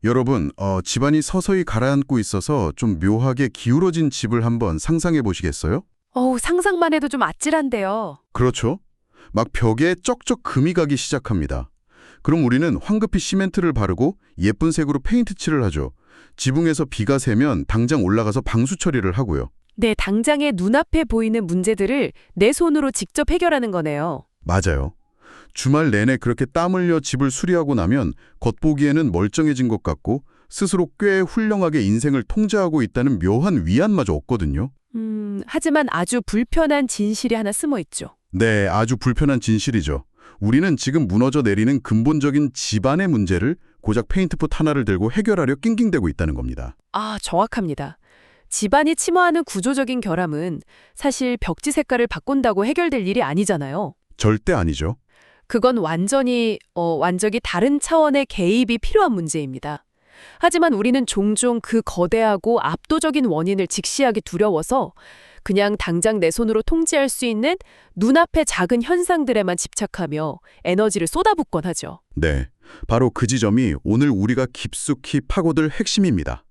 여러분, 집안이 서서히 가라앉고 있어서 좀 묘하게 기울어진 집을 한번 상상해 보시겠어요? 상상만 해도 좀 아찔한데요. 그렇죠. 막 벽에 쩍쩍 금이 가기 시작합니다. 그럼 우리는 황급히 시멘트를 바르고 예쁜 색으로 페인트 칠을 하죠. 지붕에서 비가 새면 당장 올라가서 방수 처리를 하고요. 네, 당장의 눈앞에 보이는 문제들을 내 손으로 직접 해결하는 거네요. 맞아요. 주말 내내 그렇게 땀 흘려 집을 수리하고 나면 겉보기에는 멀쩡해진 것 같고 스스로 꽤 훌륭하게 인생을 통제하고 있다는 묘한 위안마저 얻거든요. 하지만 아주 불편한 진실이 하나 숨어 있죠. 네, 아주 불편한 진실이죠. 우리는 지금 무너져 내리는 근본적인 집안의 문제를 고작 페인트폿 하나를 들고 해결하려 낑낑대고 있다는 겁니다. 정확합니다. 집안이 침해하는 구조적인 결함은 사실 벽지 색깔을 바꾼다고 해결될 일이 아니잖아요. 절대 아니죠. 그건 완전히 다른 차원의 개입이 필요한 문제입니다. 하지만 우리는 종종 그 거대하고 압도적인 원인을 직시하기 두려워서 그냥 당장 내 손으로 통제할 수 있는 눈앞의 작은 현상들에만 집착하며 에너지를 쏟아붓곤 하죠. 네, 바로 그 지점이 오늘 우리가 깊숙이 파고들 핵심입니다.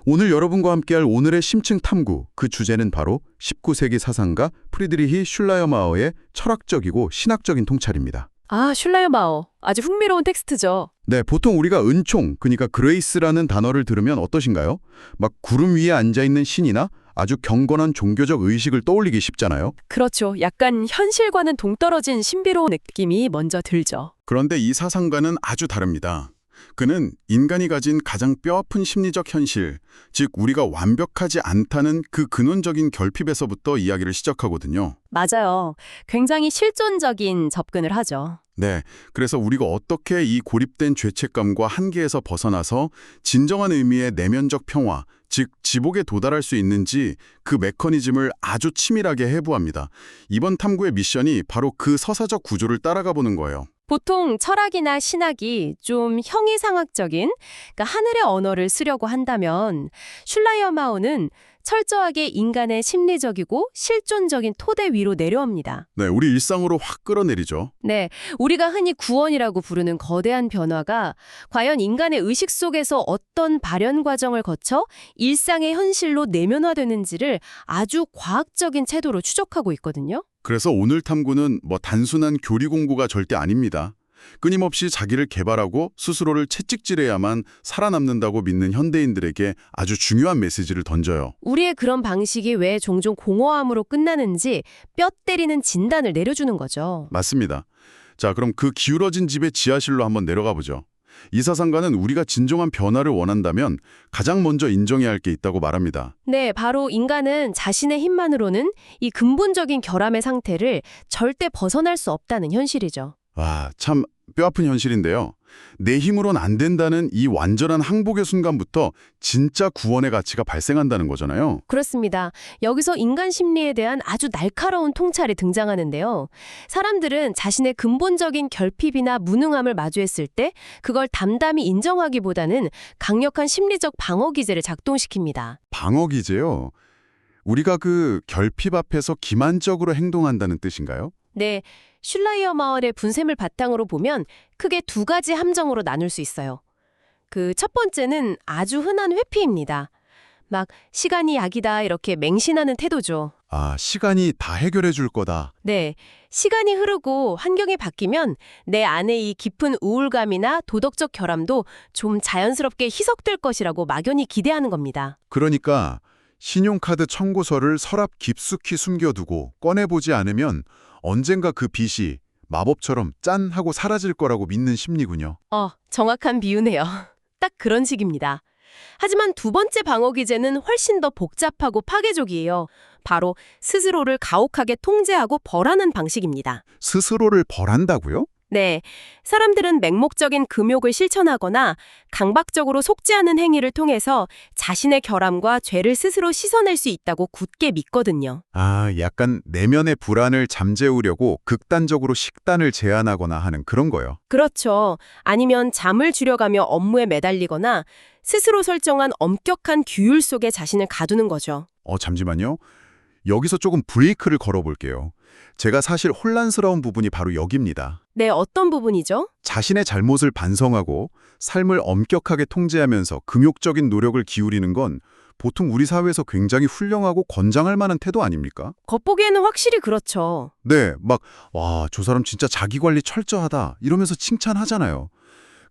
오늘 여러분과 함께할 오늘의 심층 탐구, 그 주제는 바로 19세기 사상가 프리드리히 슐라이어마어의 철학적이고 신학적인 통찰입니다. 슐라이어마어. 아주 흥미로운 텍스트죠. 네, 보통 우리가 은총, 그러니까 그레이스라는 단어를 들으면 어떠신가요? 막 구름 위에 앉아있는 신이나 아주 경건한 종교적 의식을 떠올리기 쉽잖아요. 그렇죠. 약간 현실과는 동떨어진 신비로운 느낌이 먼저 들죠. 그런데 이 사상가는 아주 다릅니다. 그는 인간이 가진 가장 뼈아픈 심리적 현실, 즉 우리가 완벽하지 않다는 그 근원적인 결핍에서부터 이야기를 시작하거든요. 맞아요. 굉장히 실존적인 접근을 하죠. 네, 그래서 우리가 어떻게 이 고립된 죄책감과 한계에서 벗어나서 진정한 의미의 내면적 평화, 즉 지복에 도달할 수 있는지 그 메커니즘을 아주 치밀하게 해부합니다. 이번 탐구의 미션이 바로 그 서사적 구조를 따라가 보는 거예요. 보통 철학이나 신학이 좀 형이상학적인, 그러니까 하늘의 언어를 쓰려고 한다면 슐라이어마오는 철저하게 인간의 심리적이고 실존적인 토대 위로 내려옵니다. 네, 우리 일상으로 확 끌어내리죠. 네, 우리가 흔히 구원이라고 부르는 거대한 변화가 과연 인간의 의식 속에서 어떤 발현 과정을 거쳐 일상의 현실로 내면화되는지를 아주 과학적인 태도로 추적하고 있거든요. 그래서 오늘 탐구는 단순한 교리 공부가 절대 아닙니다. 끊임없이 자기를 개발하고 스스로를 채찍질해야만 살아남는다고 믿는 현대인들에게 아주 중요한 메시지를 던져요. 우리의 그런 방식이 왜 종종 공허함으로 끝나는지 뼈 때리는 진단을 내려주는 거죠. 맞습니다. 자, 그럼 그 기울어진 집의 지하실로 한번 내려가 보죠. 이 사상가는 우리가 진정한 변화를 원한다면 가장 먼저 인정해야 할 게 있다고 말합니다. 네, 바로 인간은 자신의 힘만으로는 이 근본적인 결함의 상태를 절대 벗어날 수 없다는 현실이죠. 와, 참 뼈아픈 현실인데요. 내 힘으론 안 된다는 이 완전한 항복의 순간부터 진짜 구원의 가치가 발생한다는 거잖아요. 그렇습니다. 여기서 인간 심리에 대한 아주 날카로운 통찰이 등장하는데요. 사람들은 자신의 근본적인 결핍이나 무능함을 마주했을 때 그걸 담담히 인정하기보다는 강력한 심리적 방어 기제를 작동시킵니다. 방어 기제요? 우리가 그 결핍 앞에서 기만적으로 행동한다는 뜻인가요? 네, 슐라이어마을의 분셈을 바탕으로 보면 크게 두 가지 함정으로 나눌 수 있어요. 그 첫 번째는 아주 흔한 회피입니다. 막 시간이 약이다 이렇게 맹신하는 태도죠. 아, 시간이 다 해결해 줄 거다. 네, 시간이 흐르고 환경이 바뀌면 내 안에 이 깊은 우울감이나 도덕적 결함도 좀 자연스럽게 희석될 것이라고 막연히 기대하는 겁니다. 그러니까 신용카드 청구서를 서랍 깊숙이 숨겨두고 꺼내보지 않으면 언젠가 그 빚이 마법처럼 짠 하고 사라질 거라고 믿는 심리군요. 정확한 비유네요. 딱 그런 식입니다. 하지만 두 번째 방어 기제는 훨씬 더 복잡하고 파괴적이에요. 바로 스스로를 가혹하게 통제하고 벌하는 방식입니다. 스스로를 벌한다고요? 네, 사람들은 맹목적인 금욕을 실천하거나 강박적으로 속죄하는 행위를 통해서 자신의 결함과 죄를 스스로 씻어낼 수 있다고 굳게 믿거든요. 아, 약간 내면의 불안을 잠재우려고 극단적으로 식단을 제한하거나 하는 그런 거요. 그렇죠. 아니면 잠을 줄여가며 업무에 매달리거나 스스로 설정한 엄격한 규율 속에 자신을 가두는 거죠. 잠시만요. 여기서 조금 브레이크를 걸어볼게요. 제가 사실 혼란스러운 부분이 바로 여기입니다. 네, 어떤 부분이죠? 자신의 잘못을 반성하고 삶을 엄격하게 통제하면서 금욕적인 노력을 기울이는 건 보통 우리 사회에서 굉장히 훌륭하고 권장할 만한 태도 아닙니까? 겉보기에는 확실히 그렇죠. 네, 와, 저 사람 진짜 자기 관리 철저하다 이러면서 칭찬하잖아요.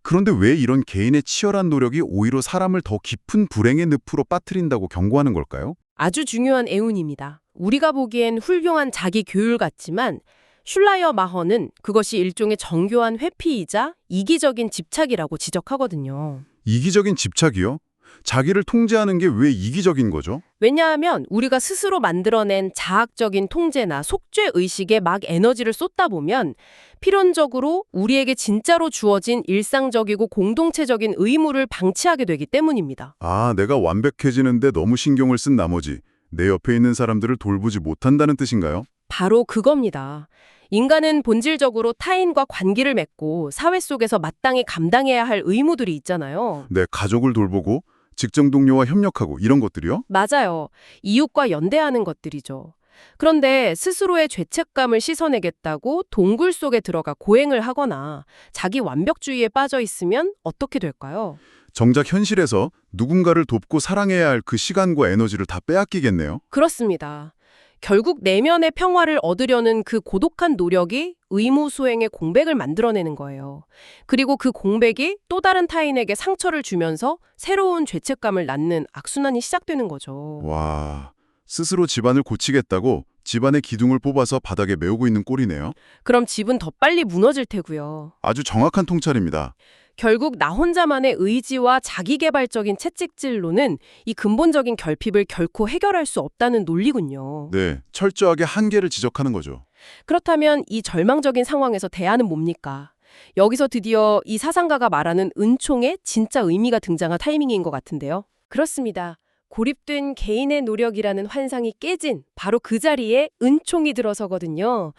그런데 왜 이런 개인의 치열한 노력이 오히려 사람을 더 깊은 불행의 늪으로 빠뜨린다고 경고하는 걸까요? 아주 중요한 애운입니다. 우리가 보기엔 훌륭한 자기 교율 같지만 슐라이어 마허는 그것이 일종의 정교한 회피이자 이기적인 집착이라고 지적하거든요. 이기적인 집착이요? 자기를 통제하는 게 왜 이기적인 거죠? 왜냐하면 우리가 스스로 만들어낸 자학적인 통제나 속죄 의식에 막 에너지를 쏟다 보면 필연적으로 우리에게 진짜로 주어진 일상적이고 공동체적인 의무를 방치하게 되기 때문입니다. 아, 내가 완벽해지는데 너무 신경을 쓴 나머지 내 옆에 있는 사람들을 돌보지 못한다는 뜻인가요? 바로 그겁니다. 인간은 본질적으로 타인과 관계를 맺고 사회 속에서 마땅히 감당해야 할 의무들이 있잖아요. 내 가족을 돌보고 직장 동료와 협력하고 이런 것들이요? 맞아요. 이웃과 연대하는 것들이죠. 그런데 스스로의 죄책감을 씻어내겠다고 동굴 속에 들어가 고행을 하거나 자기 완벽주의에 빠져 있으면 어떻게 될까요? 정작 현실에서 누군가를 돕고 사랑해야 할 그 시간과 에너지를 다 빼앗기겠네요. 그렇습니다. 결국 내면의 평화를 얻으려는 그 고독한 노력이 의무 수행의 공백을 만들어내는 거예요. 그리고 그 공백이 또 다른 타인에게 상처를 주면서 새로운 죄책감을 낳는 악순환이 시작되는 거죠. 와, 스스로 집안을 고치겠다고 집안의 기둥을 뽑아서 바닥에 메우고 있는 꼴이네요. 그럼 집은 더 빨리 무너질 테고요. 아주 정확한 통찰입니다. 결국 나 혼자만의 의지와 자기개발적인 채찍질로는 이 근본적인 결핍을 결코 해결할 수 없다는 논리군요. 네, 철저하게 한계를 지적하는 거죠. 그렇다면 이 절망적인 상황에서 대안은 뭡니까? 여기서 드디어 이 사상가가 말하는 은총의 진짜 의미가 등장한 타이밍인 것 같은데요. 그렇습니다. 고립된 개인의 노력이라는 환상이 깨진 바로 그 자리에 은총이 들어서거든요.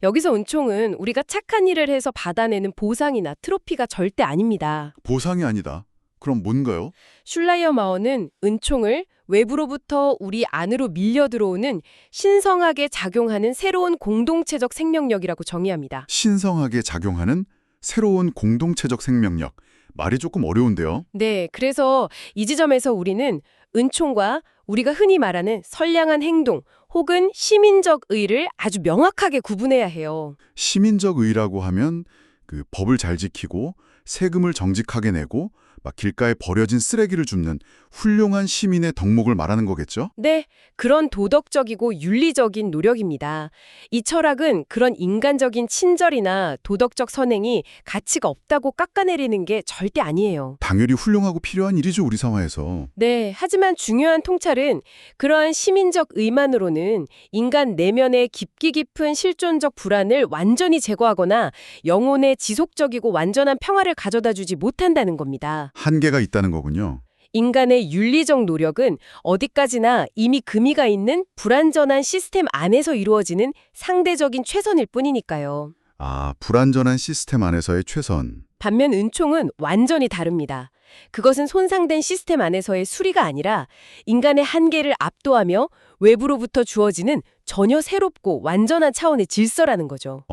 여기서 은총은 우리가 착한 일을 해서 받아내는 보상이나 트로피가 절대 아닙니다. 보상이 아니다. 그럼 뭔가요? 슐라이어 마어는 은총을 외부로부터 우리 안으로 밀려 들어오는 신성하게 작용하는 새로운 공동체적 생명력이라고 정의합니다. 신성하게 작용하는 새로운 공동체적 생명력. 말이 조금 어려운데요. 네, 그래서 이 지점에서 우리는 은총과 우리가 흔히 말하는 선량한 행동 혹은 시민적 의를 아주 명확하게 구분해야 해요. 시민적 의라고 하면 그 법을 잘 지키고 세금을 정직하게 내고 막 길가에 버려진 쓰레기를 줍는 훌륭한 시민의 덕목을 말하는 거겠죠? 네, 그런 도덕적이고 윤리적인 노력입니다. 이 철학은 그런 인간적인 친절이나 도덕적 선행이 가치가 없다고 깎아내리는 게 절대 아니에요. 당연히 훌륭하고 필요한 일이죠, 우리 사회에서. 네, 하지만 중요한 통찰은 그러한 시민적 의만으로는 인간 내면의 깊이 깊은 실존적 불안을 완전히 제거하거나 영혼의 지속적이고 완전한 평화를 가져다 주지 못한다는 겁니다. 한계가 있다는 거군요. 인간의 윤리적 노력은 어디까지나 이미 금이가 있는 불완전한 시스템 안에서 이루어지는 상대적인 최선일 뿐이니까요. 아, 불완전한 시스템 안에서의 최선. 반면 은총은 완전히 다릅니다. 그것은 손상된 시스템 안에서의 수리가 아니라 인간의 한계를 압도하며 외부로부터 주어지는 전혀 새롭고 완전한 차원의 질서라는 거죠.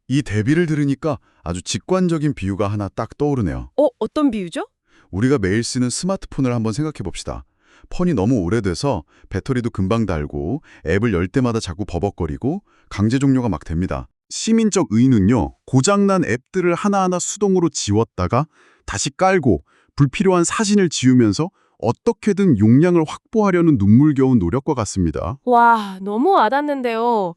이 대비를 들으니까 아주 직관적인 비유가 하나 딱 떠오르네요. 어떤 비유죠? 우리가 매일 쓰는 스마트폰을 한번 생각해 봅시다. 폰이 너무 오래돼서 배터리도 금방 닳고 앱을 열 때마다 자꾸 버벅거리고 강제 종료가 막 됩니다. 시민적 의는요, 고장난 앱들을 하나하나 수동으로 지웠다가 다시 깔고 불필요한 사진을 지우면서 어떻게든 용량을 확보하려는 눈물겨운 노력과 같습니다. 와, 너무 와닿는데요.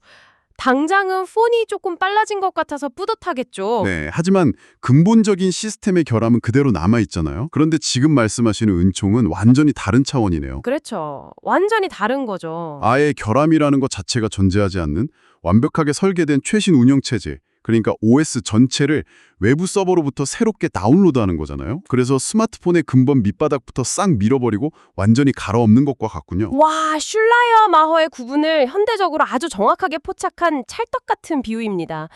당장은 폰이 조금 빨라진 것 같아서 뿌듯하겠죠. 네, 하지만 근본적인 시스템의 결함은 그대로 남아있잖아요. 그런데 지금 말씀하시는 은총은 완전히 다른 차원이네요. 그렇죠. 완전히 다른 거죠. 아예 결함이라는 것 자체가 존재하지 않는 완벽하게 설계된 최신 운영체제, 그러니까 OS 전체를 외부 서버로부터 새롭게 다운로드하는 거잖아요. 그래서 스마트폰의 근본 밑바닥부터 싹 밀어버리고 완전히 갈아엎는 것과 같군요. 와, 슐라이어 마허의 구분을 현대적으로 아주 정확하게 포착한 찰떡 같은 비유입니다.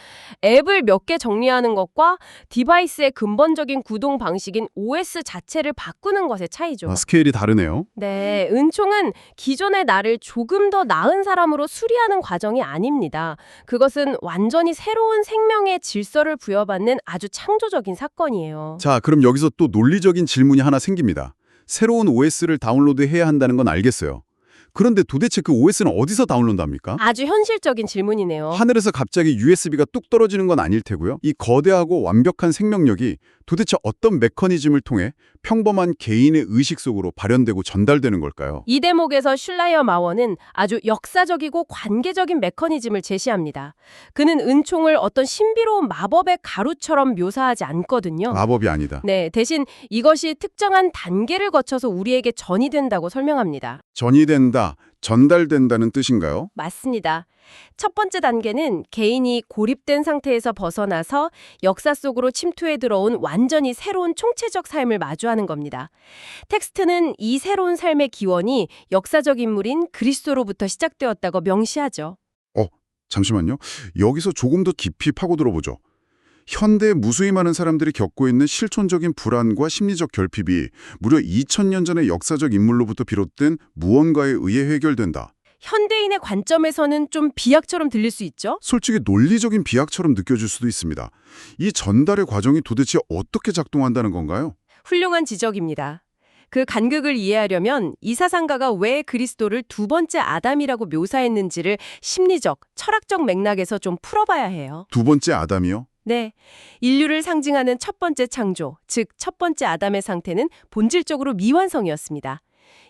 앱을 몇 개 정리하는 것과 디바이스의 근본적인 구동 방식인 OS 자체를 바꾸는 것의 차이죠. 스케일이 다르네요. 네, 은총은 기존의 나를 조금 더 나은 사람으로 수리하는 과정이 아닙니다. 그것은 완전히 새로운 생명의 질서를 부여받는 아주 창조적인 사건이에요. 자, 그럼 여기서 또 논리적인 질문이 하나 생깁니다. 새로운 OS를 다운로드해야 한다는 건 알겠어요. 그런데 도대체 그 OS는 어디서 다운로드합니까? 아주 현실적인 질문이네요. 하늘에서 갑자기 USB가 뚝 떨어지는 건 아닐 테고요. 이 거대하고 완벽한 생명력이 도대체 어떤 메커니즘을 통해 평범한 개인의 의식 속으로 발현되고 전달되는 걸까요? 이 대목에서 슐라이어 마워는 아주 역사적이고 관계적인 메커니즘을 제시합니다. 그는 은총을 어떤 신비로운 마법의 가루처럼 묘사하지 않거든요. 마법이 아니다. 네, 대신 이것이 특정한 단계를 거쳐서 우리에게 전이된다고 설명합니다. 전이된다, 전달된다는 뜻인가요? 맞습니다. 첫 번째 단계는 개인이 고립된 상태에서 벗어나서 역사 속으로 침투해 들어온 완전히 새로운 총체적 삶을 마주하는 겁니다. 텍스트는 이 새로운 삶의 기원이 역사적 인물인 그리스도로부터 시작되었다고 명시하죠. 잠시만요. 여기서 조금 더 깊이 파고들어보죠. 현대 무수히 많은 사람들이 겪고 있는 실존적인 불안과 심리적 결핍이 무려 2000년 전의 역사적 인물로부터 비롯된 무언가에 의해 해결된다. 현대인의 관점에서는 좀 비약처럼 들릴 수 있죠? 솔직히 논리적인 비약처럼 느껴질 수도 있습니다. 이 전달의 과정이 도대체 어떻게 작동한다는 건가요? 훌륭한 지적입니다. 그 간극을 이해하려면 이 사상가가 왜 그리스도를 두 번째 아담이라고 묘사했는지를 심리적, 철학적 맥락에서 좀 풀어봐야 해요. 두 번째 아담이요? 네, 인류를 상징하는 첫 번째 창조, 즉 첫 번째 아담의 상태는 본질적으로 미완성이었습니다.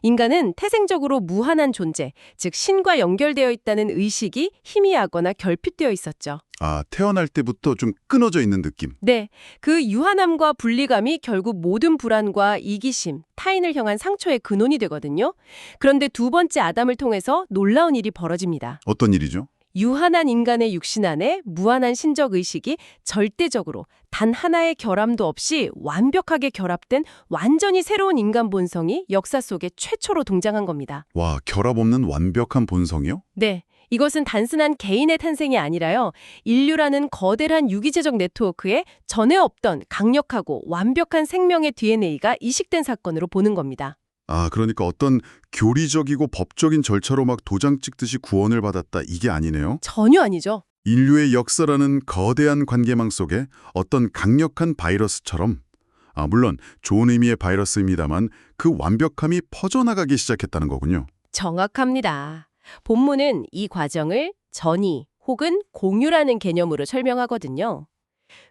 인간은 태생적으로 무한한 존재, 즉 신과 연결되어 있다는 의식이 희미하거나 결핍되어 있었죠. 태어날 때부터 좀 끊어져 있는 느낌. 네, 그 유한함과 분리감이 결국 모든 불안과 이기심, 타인을 향한 상처의 근원이 되거든요. 그런데 두 번째 아담을 통해서 놀라운 일이 벌어집니다. 어떤 일이죠? 유한한 인간의 육신 안에 무한한 신적 의식이 절대적으로 단 하나의 결함도 없이 완벽하게 결합된 완전히 새로운 인간 본성이 역사 속에 최초로 등장한 겁니다. 와, 결합 없는 완벽한 본성이요? 네, 이것은 단순한 개인의 탄생이 아니라요. 인류라는 거대한 유기체적 네트워크에 전에 없던 강력하고 완벽한 생명의 DNA가 이식된 사건으로 보는 겁니다. 그러니까 어떤 교리적이고 법적인 절차로 막 도장 찍듯이 구원을 받았다 이게 아니네요. 전혀 아니죠. 인류의 역사라는 거대한 관계망 속에 어떤 강력한 바이러스처럼 물론 좋은 의미의 바이러스입니다만 그 완벽함이 퍼져나가기 시작했다는 거군요. 정확합니다. 본문은 이 과정을 전이 혹은 공유라는 개념으로 설명하거든요.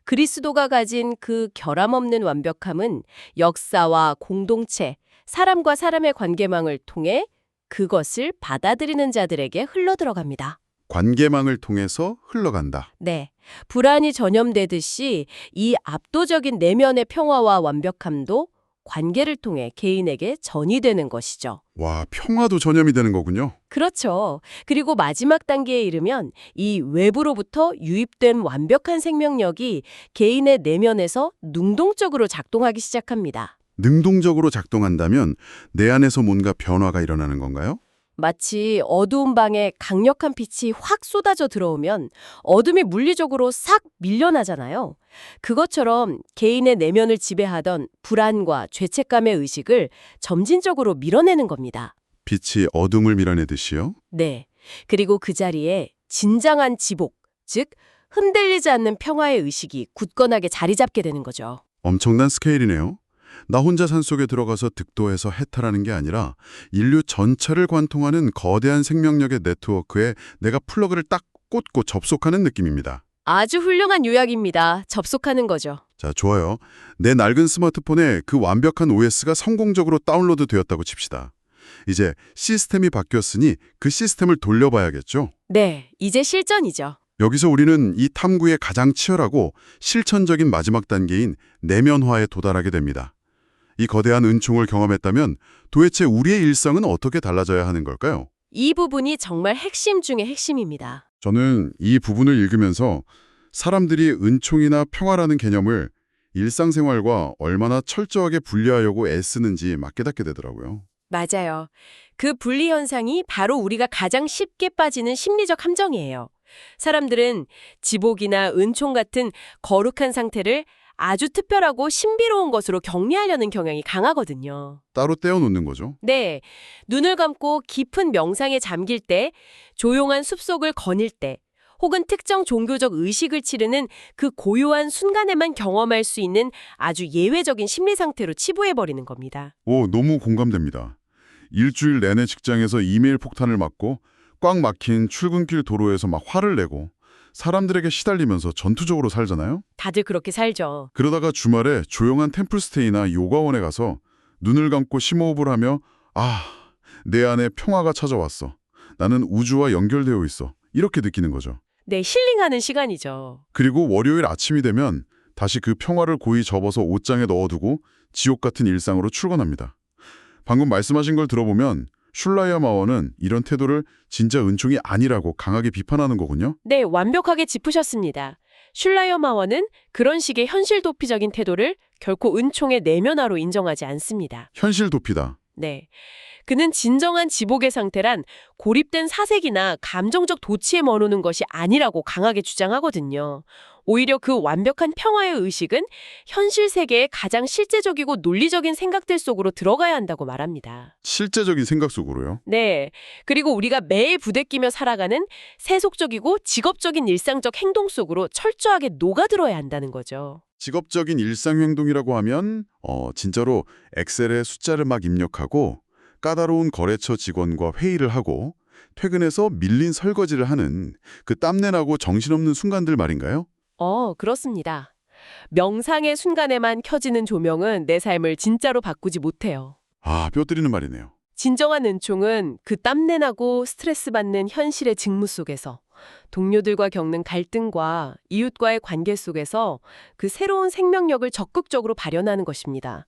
그리스도가 가진 그 결함 없는 완벽함은 역사와 공동체, 사람과 사람의 관계망을 통해 그것을 받아들이는 자들에게 흘러들어갑니다. 관계망을 통해서 흘러간다. 네, 불안이 전염되듯이 이 압도적인 내면의 평화와 완벽함도 관계를 통해 개인에게 전이되는 것이죠. 와, 평화도 전염이 되는 거군요. 그렇죠. 그리고 마지막 단계에 이르면 이 외부로부터 유입된 완벽한 생명력이 개인의 내면에서 능동적으로 작동하기 시작합니다. 능동적으로 작동한다면 내 안에서 뭔가 변화가 일어나는 건가요? 마치 어두운 방에 강력한 빛이 확 쏟아져 들어오면 어둠이 물리적으로 싹 밀려나잖아요. 그것처럼 개인의 내면을 지배하던 불안과 죄책감의 의식을 점진적으로 밀어내는 겁니다. 빛이 어둠을 밀어내듯이요? 네. 그리고 그 자리에 진정한 지복, 즉 흔들리지 않는 평화의 의식이 굳건하게 자리 잡게 되는 거죠. 엄청난 스케일이네요. 나 혼자 산속에 들어가서 득도해서 해탈하는 게 아니라 인류 전체를 관통하는 거대한 생명력의 네트워크에 내가 플러그를 딱 꽂고 접속하는 느낌입니다. 아주 훌륭한 요약입니다. 접속하는 거죠. 자, 좋아요. 내 낡은 스마트폰에 그 완벽한 OS가 성공적으로 다운로드 되었다고 칩시다. 이제 시스템이 바뀌었으니 그 시스템을 돌려봐야겠죠? 네, 이제 실전이죠. 여기서 우리는 이 탐구의 가장 치열하고 실천적인 마지막 단계인 내면화에 도달하게 됩니다. 이 거대한 은총을 경험했다면 도대체 우리의 일상은 어떻게 달라져야 하는 걸까요? 이 부분이 정말 핵심 중의 핵심입니다. 저는 이 부분을 읽으면서 사람들이 은총이나 평화라는 개념을 일상생활과 얼마나 철저하게 분리하려고 애쓰는지 막 깨닫게 되더라고요. 맞아요. 그 분리 현상이 바로 우리가 가장 쉽게 빠지는 심리적 함정이에요. 사람들은 지복이나 은총 같은 거룩한 상태를 아주 특별하고 신비로운 것으로 격리하려는 경향이 강하거든요. 따로 떼어놓는 거죠. 네, 눈을 감고 깊은 명상에 잠길 때, 조용한 숲속을 거닐 때, 혹은 특정 종교적 의식을 치르는 그 고요한 순간에만 경험할 수 있는 아주 예외적인 심리 상태로 치부해버리는 겁니다. 오, 너무 공감됩니다. 일주일 내내 직장에서 이메일 폭탄을 맞고 꽉 막힌 출근길 도로에서 막 화를 내고 사람들에게 시달리면서 전투적으로 살잖아요. 다들 그렇게 살죠. 그러다가 주말에 조용한 템플스테이나 요가원에 가서 눈을 감고 심호흡을 하며 내 안에 평화가 찾아왔어. 나는 우주와 연결되어 있어. 이렇게 느끼는 거죠. 네, 힐링하는 시간이죠. 그리고 월요일 아침이 되면 다시 그 평화를 고이 접어서 옷장에 넣어두고 지옥 같은 일상으로 출근합니다. 방금 말씀하신 걸 들어보면 슐라이어 마원은 이런 태도를 진짜 은총이 아니라고 강하게 비판하는 거군요. 네, 완벽하게 짚으셨습니다. 슐라이어 마원은 그런 식의 현실 도피적인 태도를 결코 은총의 내면화로 인정하지 않습니다. 현실 도피다. 네. 그는 진정한 지복의 상태란 고립된 사색이나 감정적 도취에 머무는 것이 아니라고 강하게 주장하거든요. 오히려 그 완벽한 평화의 의식은 현실 세계의 가장 실제적이고 논리적인 생각들 속으로 들어가야 한다고 말합니다. 실제적인 생각 속으로요. 네. 그리고 우리가 매일 부대끼며 살아가는 세속적이고 직업적인 일상적 행동 속으로 철저하게 녹아들어야 한다는 거죠. 직업적인 일상 행동이라고 하면 진짜로 엑셀에 숫자를 막 입력하고 까다로운 거래처 직원과 회의를 하고 퇴근해서 밀린 설거지를 하는 그 땀내나고 정신없는 순간들 말인가요? 그렇습니다. 명상의 순간에만 켜지는 조명은 내 삶을 진짜로 바꾸지 못해요. 뼈 때리는 말이네요. 진정한 은총은 그 땀내나고 스트레스 받는 현실의 직무 속에서, 동료들과 겪는 갈등과 이웃과의 관계 속에서 그 새로운 생명력을 적극적으로 발현하는 것입니다.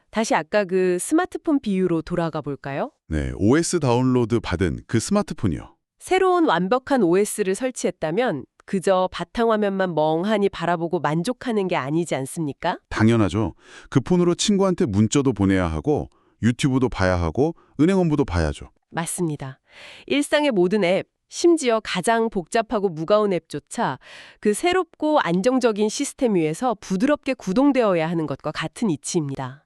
다시 아까 그 스마트폰 비유로 돌아가 볼까요? 네, OS 다운로드 받은 그 스마트폰이요. 새로운 완벽한 OS를 설치했다면 그저 바탕화면만 멍하니 바라보고 만족하는 게 아니지 않습니까? 당연하죠. 그 폰으로 친구한테 문자도 보내야 하고 유튜브도 봐야 하고 은행원부도 봐야죠. 맞습니다. 일상의 모든 앱, 심지어 가장 복잡하고 무거운 앱조차 그 새롭고 안정적인 시스템 위에서 부드럽게 구동되어야 하는 것과 같은 이치입니다.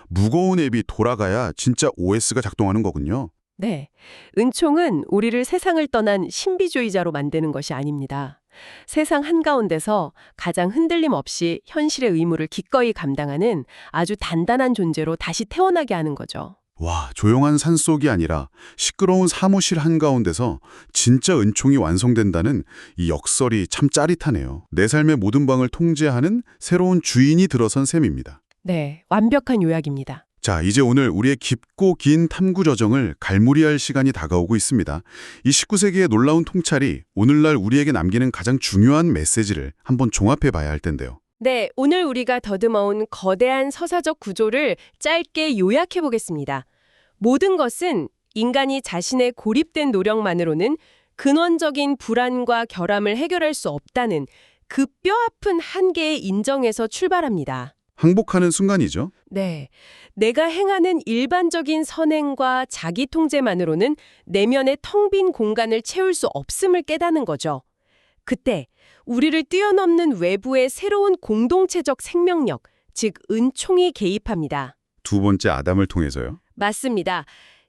무거운 앱이 돌아가야 진짜 OS가 작동하는 거군요. 네. 은총은 우리를 세상을 떠난 신비주의자로 만드는 것이 아닙니다. 세상 한가운데서 가장 흔들림 없이 현실의 의무를 기꺼이 감당하는 아주 단단한 존재로 다시 태어나게 하는 거죠. 와, 조용한 산속이 아니라 시끄러운 사무실 한가운데서 진짜 은총이 완성된다는 이 역설이 참 짜릿하네요. 내 삶의 모든 방을 통제하는 새로운 주인이 들어선 셈입니다. 네, 완벽한 요약입니다. 자, 이제 오늘 우리의 깊고 긴 탐구 저정을 갈무리할 시간이 다가오고 있습니다. 이 19세기의 놀라운 통찰이 오늘날 우리에게 남기는 가장 중요한 메시지를 한번 종합해 봐야 할 텐데요. 네, 오늘 우리가 더듬어온 거대한 서사적 구조를 짧게 요약해 보겠습니다. 모든 것은 인간이 자신의 고립된 노력만으로는 근원적인 불안과 결함을 해결할 수 없다는 그 뼈아픈 한계의 인정에서 출발합니다. 항복하는 순간이죠. 네, 내가 행하는 일반적인 선행과 자기 통제만으로는 내면의 텅 빈 공간을 채울 수 없음을 깨닫는 거죠. 그때 우리를 뛰어넘는 외부의 새로운 공동체적 생명력, 즉 은총이 개입합니다. 두 번째 아담을 통해서요. 맞습니다.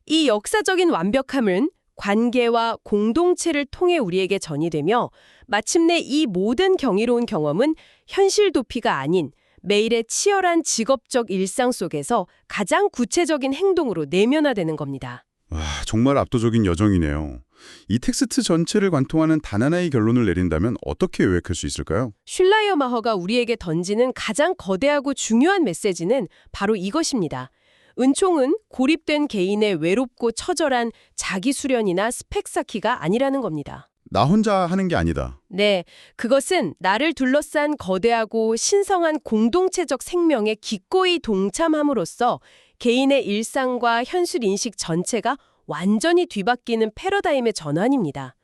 이 역사적인 완벽함은 관계와 공동체를 통해 우리에게 전이되며 마침내 이 모든 경이로운 경험은 현실 도피가 아닌 매일의 치열한 직업적 일상 속에서 가장 구체적인 행동으로 내면화되는 겁니다. 와, 정말 압도적인 여정이네요. 이 텍스트 전체를 관통하는 단 하나의 결론을 내린다면 어떻게 요약할 수 있을까요? 슐라이어 마허가 우리에게 던지는 가장 거대하고 중요한 메시지는 바로 이것입니다. 은총은 고립된 개인의 외롭고 처절한 자기 수련이나 스펙 쌓기가 아니라는 겁니다. 나 혼자 하는 게 아니다. 네, 그것은 나를 둘러싼 거대하고 신성한 공동체적 생명에 기꺼이 동참함으로써 개인의 일상과 현실 인식 전체가 완전히 뒤바뀌는 패러다임의 전환입니다.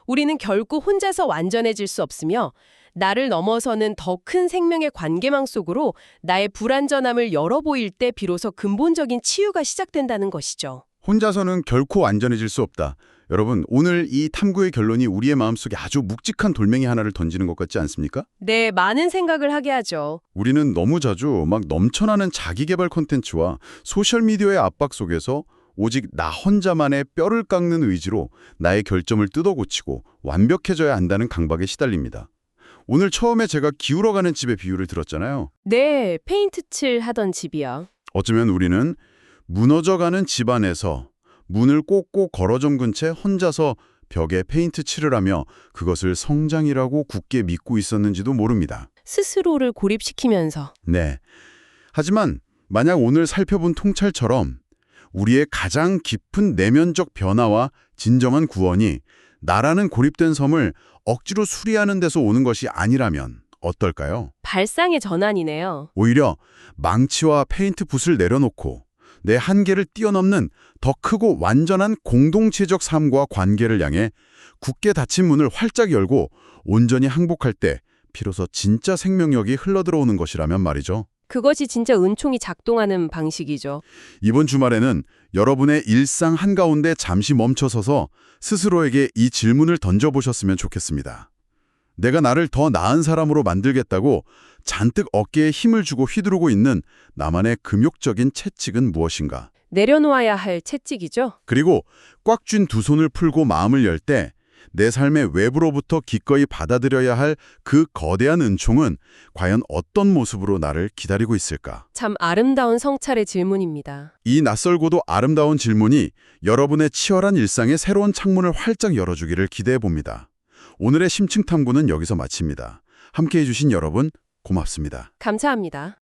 우리는 결코 혼자서 완전해질 수 없으며 나를 넘어서는 더 큰 생명의 관계망 속으로 나의 불완전함을 열어보일 때 비로소 근본적인 치유가 시작된다는 것이죠. 혼자서는 결코 완전해질 수 없다. 여러분, 오늘 이 탐구의 결론이 우리의 마음속에 아주 묵직한 돌멩이 하나를 던지는 것 같지 않습니까? 네, 많은 생각을 하게 하죠. 우리는 너무 자주 막 넘쳐나는 자기개발 콘텐츠와 소셜미디어의 압박 속에서 오직 나 혼자만의 뼈를 깎는 의지로 나의 결점을 뜯어고치고 완벽해져야 한다는 강박에 시달립니다. 오늘 처음에 제가 기울어가는 집의 비유를 들었잖아요. 네, 페인트 칠 하던 집이요. 어쩌면 우리는 무너져가는 집안에서 문을 꼭꼭 걸어 잠근 채 혼자서 벽에 페인트 칠을 하며 그것을 성장이라고 굳게 믿고 있었는지도 모릅니다. 스스로를 고립시키면서. 네. 하지만 만약 오늘 살펴본 통찰처럼 우리의 가장 깊은 내면적 변화와 진정한 구원이 나라는 고립된 섬을 억지로 수리하는 데서 오는 것이 아니라면 어떨까요? 발상의 전환이네요. 오히려 망치와 페인트 붓을 내려놓고 내 한계를 뛰어넘는 더 크고 완전한 공동체적 삶과 관계를 향해 굳게 닫힌 문을 활짝 열고 온전히 항복할 때 비로소 진짜 생명력이 흘러들어오는 것이라면 말이죠. 그것이 진짜 은총이 작동하는 방식이죠. 이번 주말에는 여러분의 일상 한가운데 잠시 멈춰서서 스스로에게 이 질문을 던져보셨으면 좋겠습니다. 내가 나를 더 나은 사람으로 만들겠다고 잔뜩 어깨에 힘을 주고 휘두르고 있는 나만의 금욕적인 채찍은 무엇인가? 내려놓아야 할 채찍이죠. 그리고 꽉 쥔 두 손을 풀고 마음을 열 때 내 삶의 외부로부터 기꺼이 받아들여야 할 그 거대한 은총은 과연 어떤 모습으로 나를 기다리고 있을까? 참 아름다운 성찰의 질문입니다. 이 낯설고도 아름다운 질문이 여러분의 치열한 일상의 새로운 창문을 활짝 열어주기를 기대해 봅니다. 오늘의 심층 탐구는 여기서 마칩니다. 함께해 주신 여러분 고맙습니다. 감사합니다.